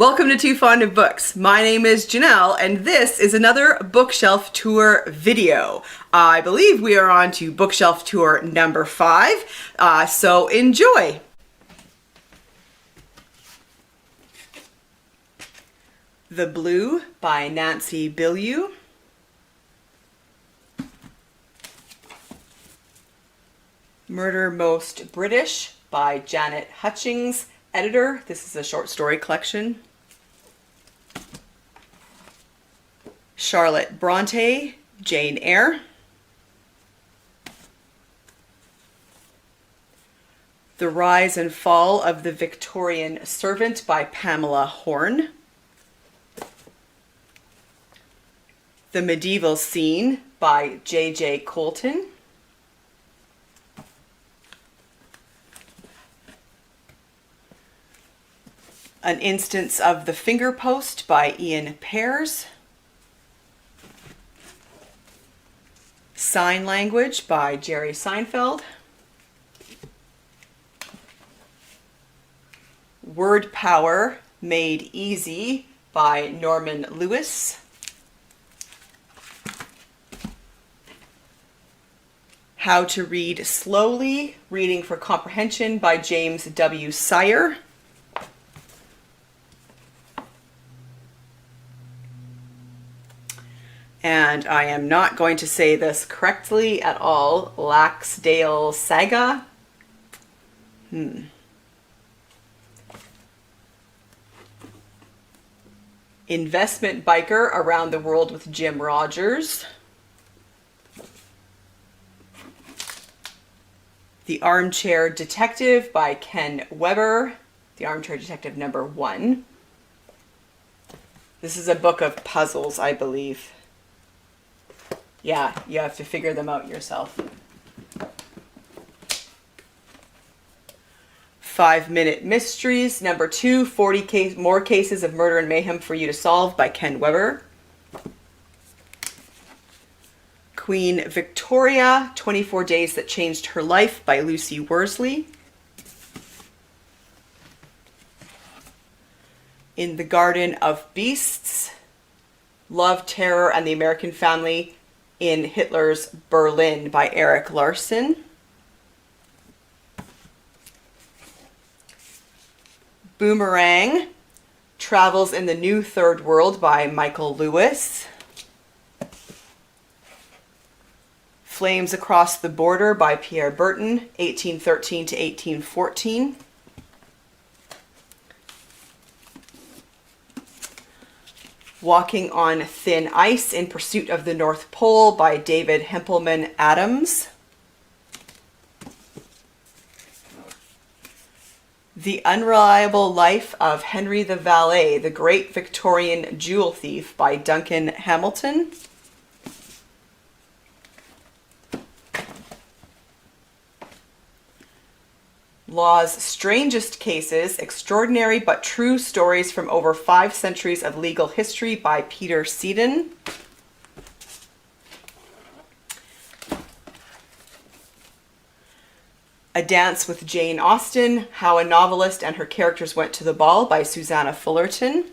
Welcome to Too Fond of Books. My name is Janelle, and this is another bookshelf tour video. I believe we are on to bookshelf tour number 5, so enjoy. The Blue by Nancy Bilyeu. Murder Most British by Janet Hutchings, editor. This is a short story collection. Charlotte Bronte, Jane Eyre. The Rise and Fall of the Victorian Servant by Pamela Horn. The Medieval Scene by J.J. Colton. An Instance of the Finger Post by Ian Pears. Sign Language by Jerry Seinfeld. Word Power Made Easy by Norman Lewis. How to Read Slowly, Reading for Comprehension by James W. Sire. And I am not going to say this correctly at all. Laxdale Saga. Investment Biker Around the World with Jim Rogers. The Armchair Detective by Ken Weber. The Armchair Detective number 1. This is a book of puzzles, I believe. Yeah, you have to figure them out yourself. 5-Minute Mysteries, number 2, 40 More Cases of Murder and Mayhem for You to Solve by Ken Weber. Queen Victoria, 24 Days That Changed Her Life by Lucy Worsley. In the Garden of Beasts, Love, Terror, and the American Family in Hitler's Berlin by Erik Larson. Boomerang, Travels in the New Third World by Michael Lewis. Flames Across the Border by Pierre Berton, 1813 to 1814. Walking on Thin Ice in Pursuit of the North Pole by David Hempelman Adams. The Unreliable Life of Henry the Valet, the Great Victorian Jewel Thief by Duncan Hamilton. Law's Strangest Cases, Extraordinary but True Stories from Over 5 Centuries of Legal History by Peter Seaton. A Dance with Jane Austen, How a Novelist and Her Characters Went to the Ball by Susanna Fullerton.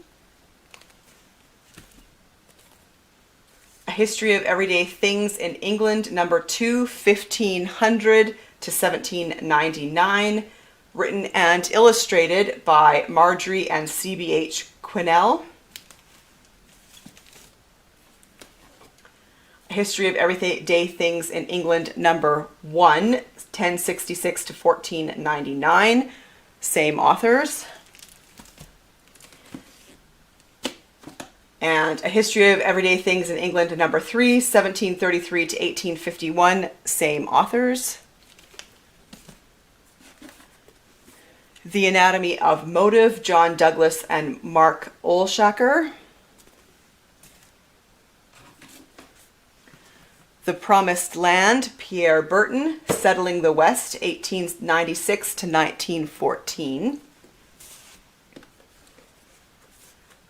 A History of Everyday Things in England, number 2, 1500 to 1799, written and illustrated by Marjorie and C.B.H. Quinnell. A History of Everyday Things in England, number 1, 1066 to 1499, same authors. And A History of Everyday Things in England, number 3, 1733 to 1851, same authors. The Anatomy of Motive, John Douglas and Mark Olshaker. The Promised Land, Pierre Berton, Settling the West, 1896 to 1914.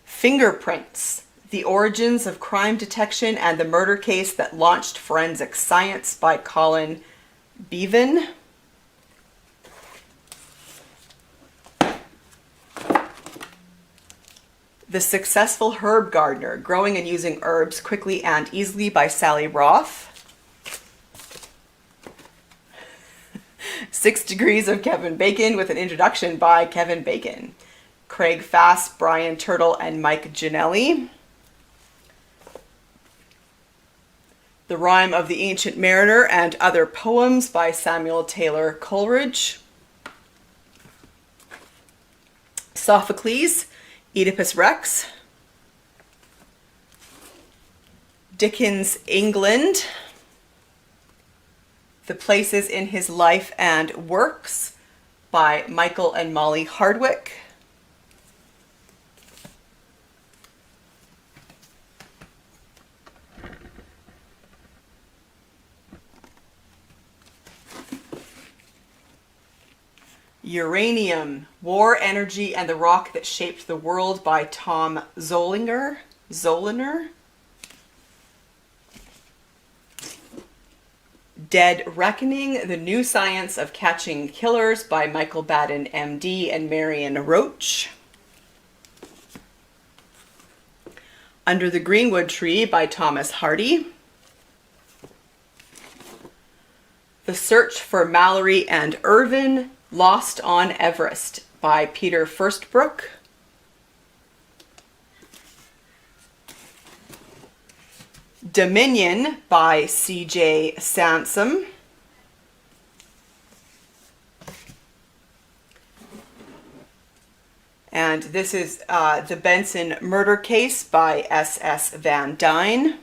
Fingerprints, The Origins of Crime Detection and the Murder Case That Launched Forensic Science by Colin Beavan. The Successful Herb Gardener, Growing and Using Herbs Quickly and Easily by Sally Roth. 6 Degrees of Kevin Bacon with an introduction by Kevin Bacon. Craig Fast, Brian Turtle, and Mike Ginelli. The Rime of the Ancient Mariner and Other Poems by Samuel Taylor Coleridge. Sophocles, Oedipus Rex. Dickens' England. The Places in His Life and Works by Michael and Molly Hardwick. Uranium, War, Energy, and the Rock That Shaped the World by Tom Zolliner. Dead Reckoning, The New Science of Catching Killers by Michael Baden, MD, and Marion Roach. Under the Greenwood Tree by Thomas Hardy. The Search for Mallory and Irvin, Lost on Everest by Peter Firstbrook. Dominion by C.J. Sansom. And this is The Benson Murder Case by S.S. Van Dyne.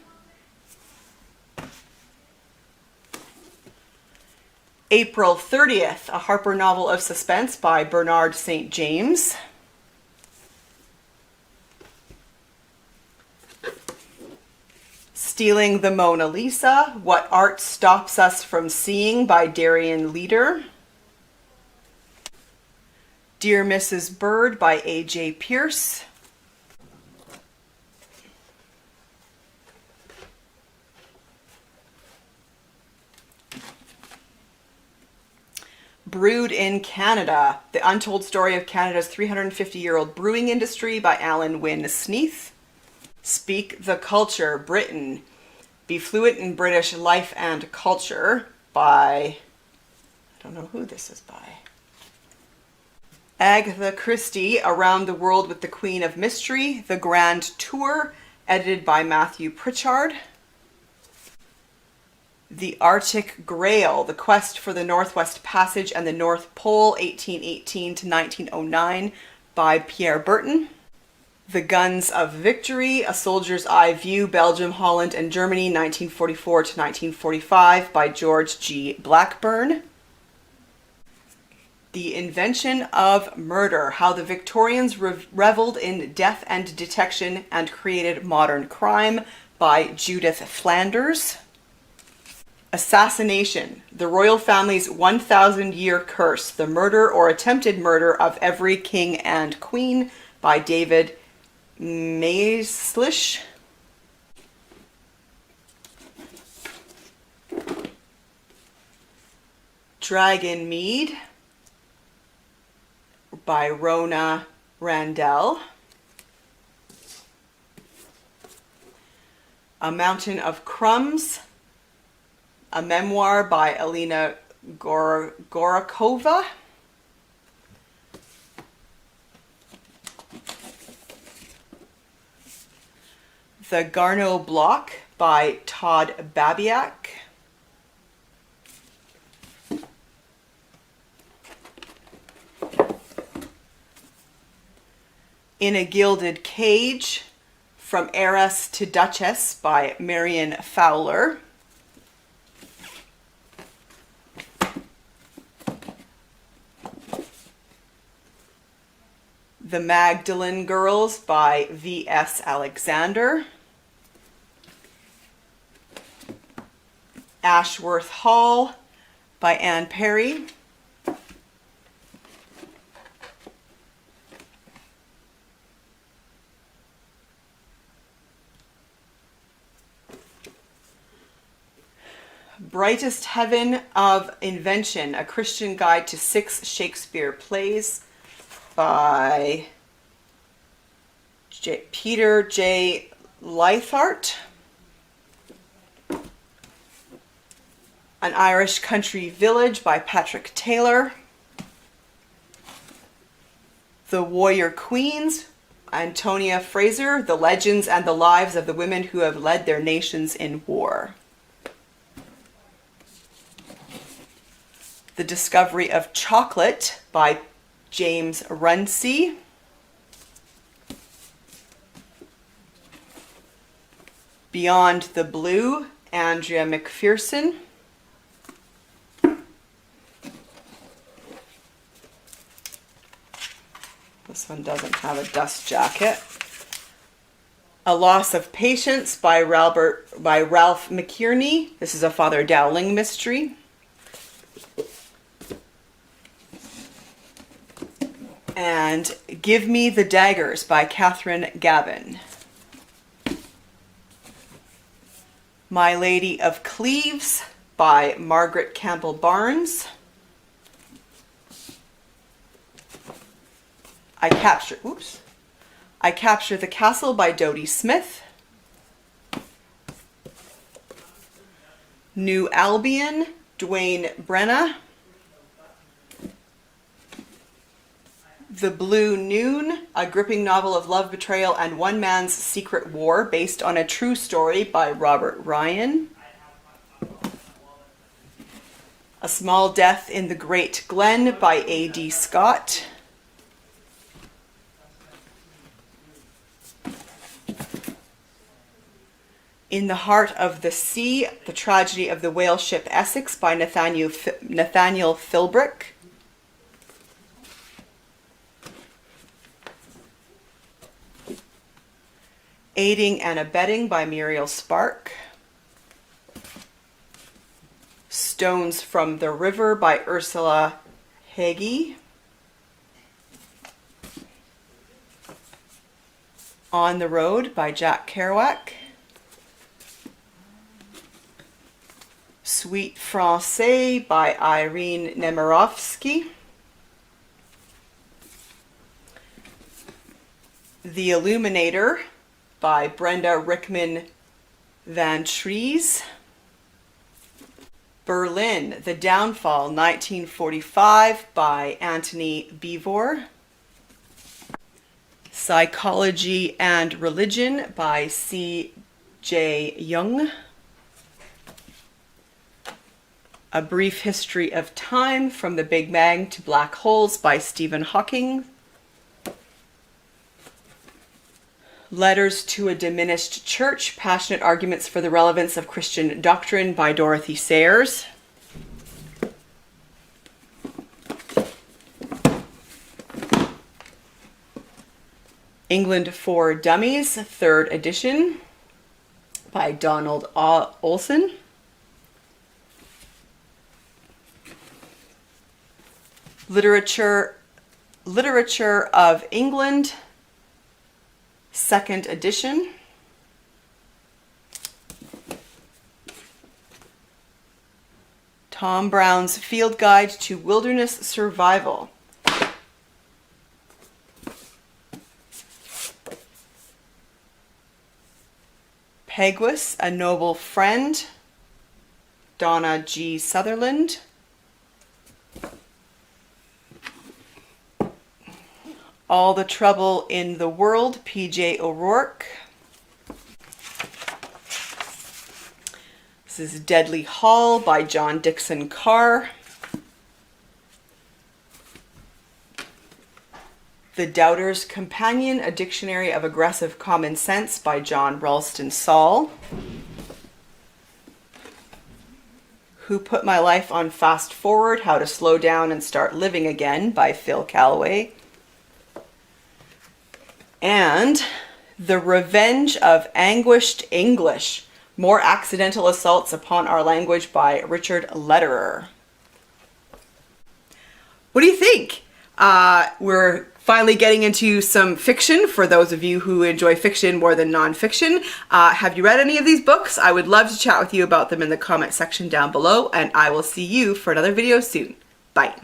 April 30th, a Harper Novel of Suspense by Bernard St. James. Stealing the Mona Lisa, What Art Stops Us from Seeing by Darian Leader. Dear Mrs. Bird by A.J. Pierce. Brewed in Canada, The Untold Story of Canada's 350-year-old brewing industry by Alan Wynne Sneath. Speak the Culture, Britain, Be Fluent in British Life and Culture by, I don't know who this is by. Agatha Christie, Around the World with the Queen of Mystery, The Grand Tour, edited by Matthew Pritchard. The Arctic Grail, The Quest for the Northwest Passage and the North Pole, 1818 to 1909, by Pierre Burton. The Guns of Victory, A Soldier's Eye View, Belgium, Holland, and Germany, 1944 to 1945, by George G. Blackburn. The Invention of Murder, How the Victorians reveled in death and detection and created modern crime, by Judith Flanders. Assassination, The Royal Family's 1,000-Year Curse, The Murder or Attempted Murder of Every King and Queen, by David Mayslish. Dragon Mead by Rona Randell. A Mountain of Crumbs, a memoir by Alina Gorakova. The Garneau Block by Todd Babiak. In a Gilded Cage, From Heiress to Duchess by Marion Fowler. The Magdalen Girls by V.S. Alexander. Ashworth Hall by Anne Perry. Brightest Heaven of Invention, A Christian Guide to 6 Shakespeare Plays by Peter J. Lythart. An Irish Country Village by Patrick Taylor. The Warrior Queens, Antonia Fraser, The Legends and the Lives of the Women who have led their nations in war. The Discovery of Chocolate by James Runcie. Beyond the Blue, Andrea McPherson. This one doesn't have a dust jacket. A Loss of Patience by Ralph McKierney. This is a Father Dowling mystery. And Give Me the Daggers by Catherine Gavin. My Lady of Cleves by Margaret Campbell Barnes. I Capture the Castle by Dodie Smith. New Albion, Dwayne Brenna. The Blue Noon, a gripping novel of love, betrayal, and one man's secret war based on a true story by Robert Ryan. A Small Death in the Great Glen by A.D. Scott. In the Heart of the Sea, The Tragedy of the Whale Ship Essex by Nathaniel Philbrick. Aiding and Abetting by Muriel Spark. Stones from the River by Ursula Heggie. On the Road by Jack Kerouac. Sweet Francais by Irene Nemirovsky. The Illuminator by Brenda Rickman Van Trees. Berlin, The Downfall, 1945 by Antony Beevor. Psychology and Religion by C.J. Jung. A Brief History of Time, From the Big Bang to Black Holes by Stephen Hawking. Letters to a Diminished Church, Passionate Arguments for the Relevance of Christian Doctrine by Dorothy Sayers. England for Dummies, 3rd edition by Donald Olson. Literature of England, 2nd edition. Tom Brown's Field Guide to Wilderness Survival. Peguis, A Noble Friend, Donna G. Sutherland. All the Trouble in the World, P.J. O'Rourke. This is Deadly Hall by John Dixon Carr. The Doubter's Companion, A Dictionary of Aggressive Common Sense by John Ralston Saul. Who Put My Life on Fast Forward, How to Slow Down and Start Living Again by Phil Callaway. And The Revenge of Anguished English, More Accidental Assaults Upon Our Language by Richard Lederer. What do you think? We're finally getting into some fiction for those of you who enjoy fiction more than nonfiction. Have you read any of these books? I would love to chat with you about them in the comment section down below, and I will see you for another video soon. Bye.